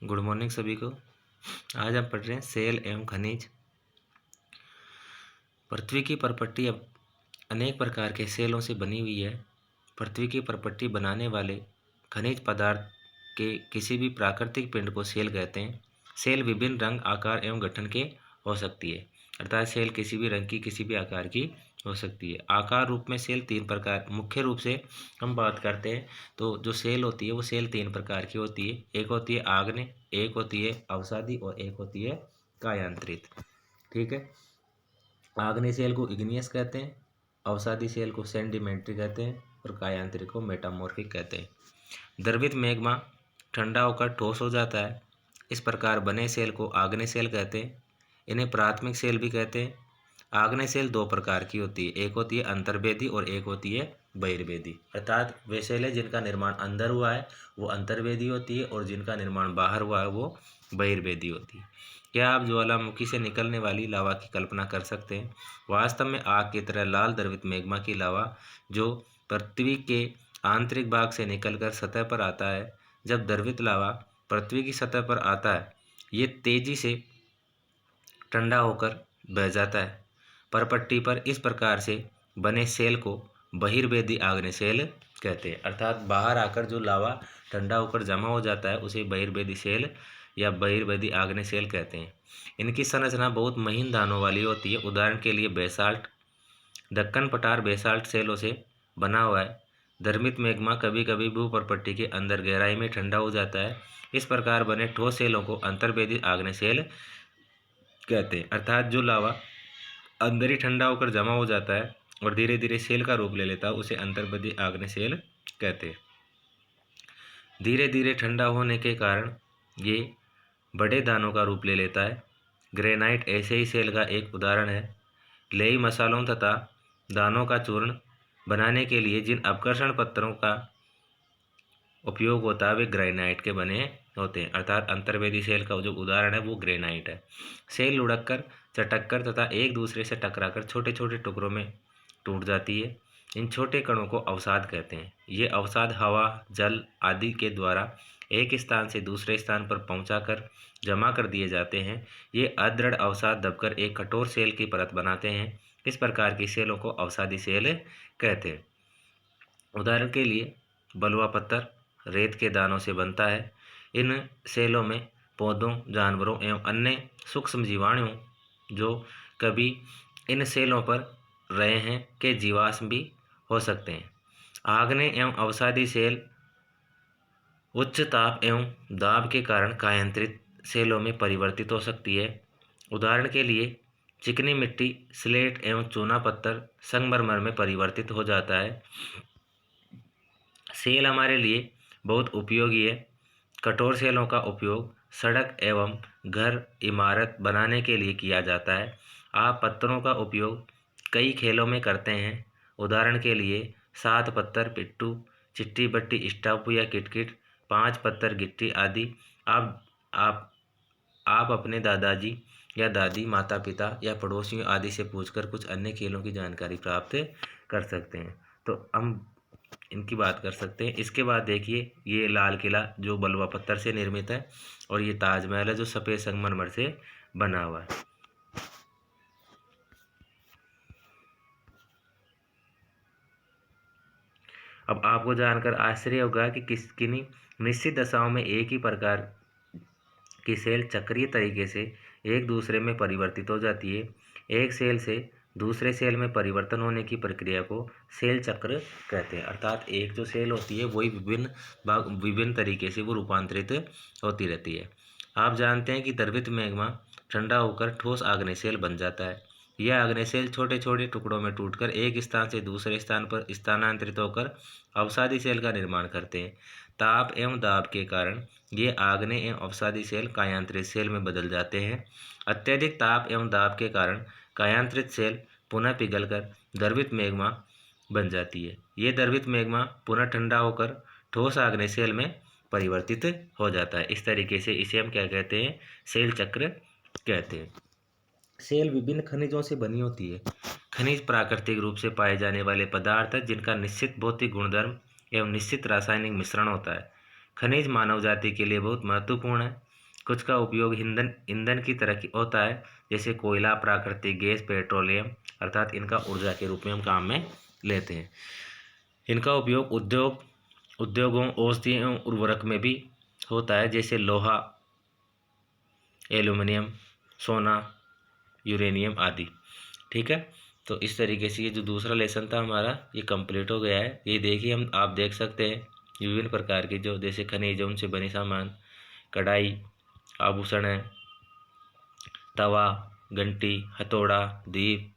Good morning सभी को। आज हम पढ़ रहे हैं सेल एवं खनिज। पृथ्वी की परपट्टी अब अनेक प्रकार के सेलों से बनी हुई है। पृथ्वी की परपट्टी बनाने वाले खनिज पदार्थ के किसी भी प्राकृतिक पिंड को सेल कहते हैं। सेल विभिन्न रंग, आकार एवं गठन के हो सकती है, अर्थात सेल किसी भी रंग की, किसी भी आकार की हो सकती है। आकार रूप में सेल तीन प्रकार, मुख्य रूप से हम बात करते हैं तो जो सेल होती है वो सेल तीन प्रकार की होती है। एक होती है आग्नेय, एक होती है अवसादी और एक होती है कायांतरित। ठीक है। आग्नेय सेल को इग्नियस कहते हैं, अवसादी सेल को सेडिमेंट्री कहते हैं और कायांतरित को मेटामॉर्फिक कहते हैं। द्रवित मैग्मा ठंडा होकर ठोस हो जाता है। इस प्रकार बने सेल को आग्नेय सेल कहते हैं। इन्हें प्राथमिक सेल भी कहते हैं। आग्नेय सेल दो प्रकार की होती है, एक होती है अंतर्वेदी और एक होती है बहिर्वेदी। अर्थात वे सेल है जिनका निर्माण अंदर हुआ है वो अंतर्वेदी होती है और जिनका निर्माण बाहर हुआ है वो बहिर्वेदी होती है। क्या आप ज्वालामुखी से निकलने वाली लावा की कल्पना कर सकते हैं? वास्तव में आग की तरह लाल द्रवित मैग्मा की लावा जो पृथ्वी के आंतरिक भाग से निकलकर सतह पर आता है। जब द्रवित लावा पृथ्वी की सतह पर आता है ये तेजी से ठंडा होकर बह जाता है परपट्टी पर। इस प्रकार से बने सेल को बहिर्वेदी आग्नेय सेल कहते हैं। अर्थात बाहर आकर जो लावा ठंडा होकर जमा हो जाता है उसे बहिर्वेदी सेल या बहिर्वेदी आग्नेय सेल कहते हैं। इनकी संरचना बहुत महीन दानों वाली होती है। उदाहरण के लिए बेसाल्ट, दक्कन पठार बेसाल्ट सेलों से बना हुआ है। द्रवित मैग्मा कभी कभी भूपर्पट्टी के अंदर गहराई में ठंडा हो जाता है। इस प्रकार बने ठोस सेलों को अंतर्वेदी आग्नेय सेल कहते हैं। अर्थात जो लावा अंदर ही ठंडा होकर जमा हो जाता है और धीरे धीरे सेल का रूप ले लेता है उसे अंतर्वेदी आग्नेय सेल कहते हैं। धीरे धीरे ठंडा होने के कारण ये बड़े दानों का रूप ले लेता है। ग्रेनाइट ऐसे ही सेल का एक उदाहरण है। लेई मसालों तथा दानों का चूर्ण बनाने के लिए जिन अपकर्षण पत्थरों का उपयोग होता है वे ग्रेनाइट के बने होते हैं। अर्थात अंतर्वेदी सेल का जो उदाहरण है वो ग्रेनाइट है। सेल लुढ़ककर, चटककर तथा एक दूसरे से टकराकर छोटे छोटे टुकड़ों में टूट जाती है। इन छोटे कणों को अवसाद कहते हैं। ये अवसाद हवा, जल आदि के द्वारा एक स्थान से दूसरे स्थान पर पहुंचाकर जमा कर दिए जाते हैं। ये अदृढ़ अवसाद दबकर एक कठोर सेल की परत बनाते हैं। इस प्रकार की सेलों को अवसादी सेल कहते हैं। उदाहरण के लिए बलुआ पत्थर रेत के दानों से बनता है। इन सेलों में पौधों, जानवरों एवं अन्य सूक्ष्म जीवाणु जो कभी इन सेलों पर रहे हैं के जीवाश्म भी हो सकते हैं। आग्नेय एवं अवसादी सेल उच्च ताप एवं दाब के कारण कायांतरित सेलों में परिवर्तित हो सकती है। उदाहरण के लिए चिकनी मिट्टी, स्लेट एवं चूना पत्थर संगमरमर में परिवर्तित हो जाता है। सेल हमारे लिए बहुत उपयोगी है। कठोर सेलों का उपयोग सड़क एवं घर, इमारत बनाने के लिए किया जाता है। आप पत्थरों का उपयोग कई खेलों में करते हैं। उदाहरण के लिए 7 पत्थर पिट्ठू, चिट्टी बट्टी स्टापू या किटकिट, 5 पत्थर गिट्टी आदि। आप आप आप अपने दादाजी या दादी, माता पिता या पड़ोसियों आदि से पूछकर कुछ अन्य खेलों की जानकारी प्राप्त कर सकते हैं। तो हम इनकी बात कर सकते हैं। इसके बाद देखिए ये लाल किला जो बलुआ पत्थर से निर्मित है और ये ताजमहल है जो सफ़ेद संगमरमर से बना हुआ है। अब आपको जानकर आश्चर्य होगा कि किन्हीं निश्चित दशाओं में एक ही प्रकार की सेल चक्रीय तरीके से एक दूसरे में परिवर्तित हो जाती है। एक सेल से दूसरे सेल में परिवर्तन होने की प्रक्रिया को सेल चक्र कहते हैं। अर्थात एक जो सेल होती है वही विभिन्न तरीके से वो रूपांतरित होती रहती है। आप जानते हैं कि द्रवित मैग्मा ठंडा होकर ठोस आग्नेय सेल बन जाता है। यह आग्नेय सेल छोटे छोटे टुकड़ों में टूटकर एक स्थान से दूसरे स्थान पर स्थानांतरित होकर अवसादी सेल का निर्माण करते हैं। ताप एवं दाब के कारण ये आग्नेय एवं अवसादी सेल कायांतरित सेल में बदल जाते हैं। अत्यधिक ताप एवं दाब के कारण कायांतरित सेल पुनः पिघलकर द्रवित मैग्मा बन जाती है। ये द्रवित मैग्मा पुनः ठंडा होकर ठोस आग्नेय सेल में परिवर्तित हो जाता है। इस तरीके से इसे हम क्या कहते हैं? सेल चक्र कहते हैं। सेल विभिन्न खनिजों से बनी होती है। खनिज प्राकृतिक रूप से पाए जाने वाले पदार्थ है जिनका निश्चित भौतिक गुणधर्म एवं निश्चित रासायनिक मिश्रण होता है। खनिज मानव जाति के लिए बहुत महत्वपूर्ण है। कुछ का उपयोग ईंधन ईंधन की तरह होता है, जैसे कोयला, प्राकृतिक गैस, पेट्रोलियम, अर्थात इनका ऊर्जा के रूप में हम काम में लेते हैं। इनका उपयोग उद्योगों, औषधि एवं उर्वरक में भी होता है, जैसे लोहा, एल्युमिनियम, सोना, यूरेनियम आदि। ठीक है, तो इस तरीके से ये जो दूसरा लेसन था हमारा ये कंप्लीट हो गया है। ये देखिए आप देख सकते हैं विभिन्न प्रकार के जो जैसे खनिज उनसे बने सामान, कढ़ाई, आभूषण है, तवा, घंटी, हथौड़ा, दीप,